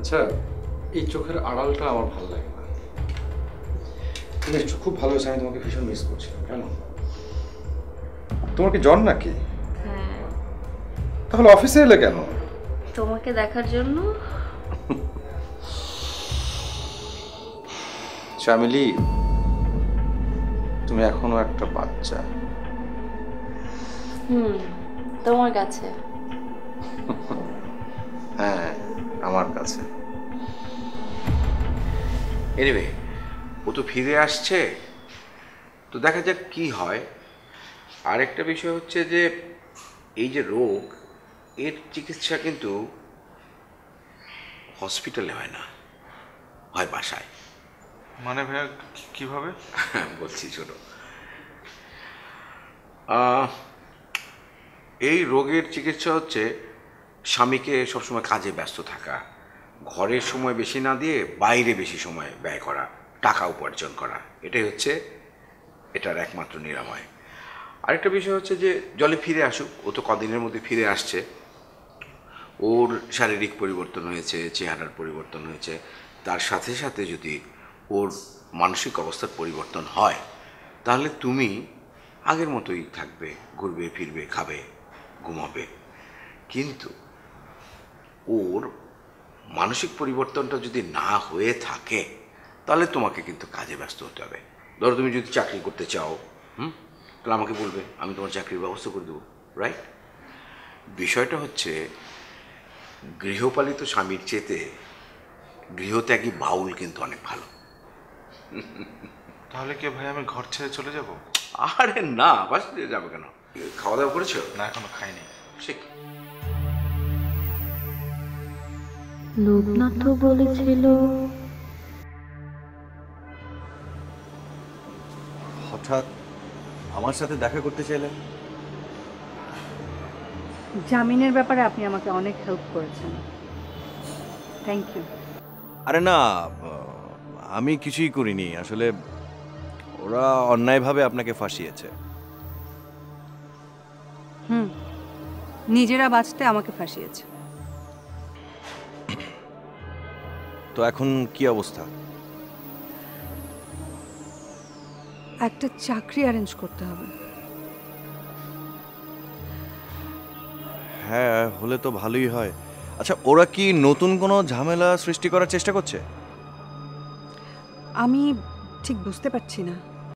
আচ্ছা, এই চোখের আড়ালটা আমার ভালো লাগে না। তুমি খুব ভালো হয়েছে, আমি তোমাকে ভীষণ মিস করছিলাম। কেন, তোমার কি জ্বর নাকি? হ্যাঁ, তাহলে অফিসে এলে কেন? তোমাকে দেখার জন্য। চামেলি, তুমি এখনো একটা বাচ্চা। তোমার কাছে। হ্যাঁ, আমার কাছে। এনিওয়ে, ও তো ফিরে আসছে, তো দেখা যাক কি হয়। আরেকটা বিষয় হচ্ছে যে এই যে রোগ, এর চিকিৎসা কিন্তু হসপিটালে হয় না, হয় বাসায়। মানে ভাইয়া কিভাবে? বলছি শোনো, এই রোগের চিকিৎসা হচ্ছে স্বামীকে সবসময় কাজে ব্যস্ত থাকা, ঘরের সময় বেশি না দিয়ে বাইরে বেশি সময় ব্যয় করা, টাকা উপার্জন করা, এটাই হচ্ছে এটার একমাত্র নিরাময়। আরেকটা বিষয় হচ্ছে যে জলে ফিরে আসুক, ও তো কদিনের মধ্যে ফিরে আসছে, ওর শারীরিক পরিবর্তন হয়েছে, চেহারার পরিবর্তন হয়েছে, তার সাথে সাথে যদি ওর মানসিক অবস্থার পরিবর্তন হয়, তাহলে তুমি আগের মতোই থাকবে, ঘুরবে ফিরবে, খাবে, ঘুমাবে। কিন্তু ওর মানসিক পরিবর্তনটা যদি না হয়ে থাকে, তাহলে তোমাকে কিন্তু কাজে ব্যস্ত হতে হবে। ধরো তুমি যদি চাকরি করতে চাও, তাহলে আমাকে বলবে, আমি তোমার চাকরির ব্যবস্থা করে দেবো, রাইট? বিষয়টা হচ্ছে গৃহপালিত স্বামীর চেতে গৃহত্যাগী বাউল কিন্তু অনেক ভালো। তাহলে কি ভাই আমি ঘর ছেড়ে চলে যাব? আরে না, বাস যাবে কেন? খাওয়া দাওয়া করেছো? না, এখনো খাইনি। সে লোকনাথ বলেছিল হঠাৎ আমার সাথে দেখা করতে চাইলেন? জামিনের ব্যাপারে আপনি আমাকে অনেক হেল্প করেছেন, থ্যাংক ইউ। আরে না, আমি কিছুই করিনি আসলে। ওরা অন্যায়ভাবে আপনাকে ফাঁসিয়েছে। নিজেরা বাঁচতে আমাকে ফাঁসিয়েছে। তো এখন কি অবস্থা? একটা চাকরি অ্যারেঞ্জ করতে হবে। হ্যাঁ, হলে তো ভালোই হয়। আচ্ছা, ওরা কি নতুন কোনো ঝামেলা সৃষ্টি করার চেষ্টা করছে? আমি ঠিক বুঝতে পারছি না।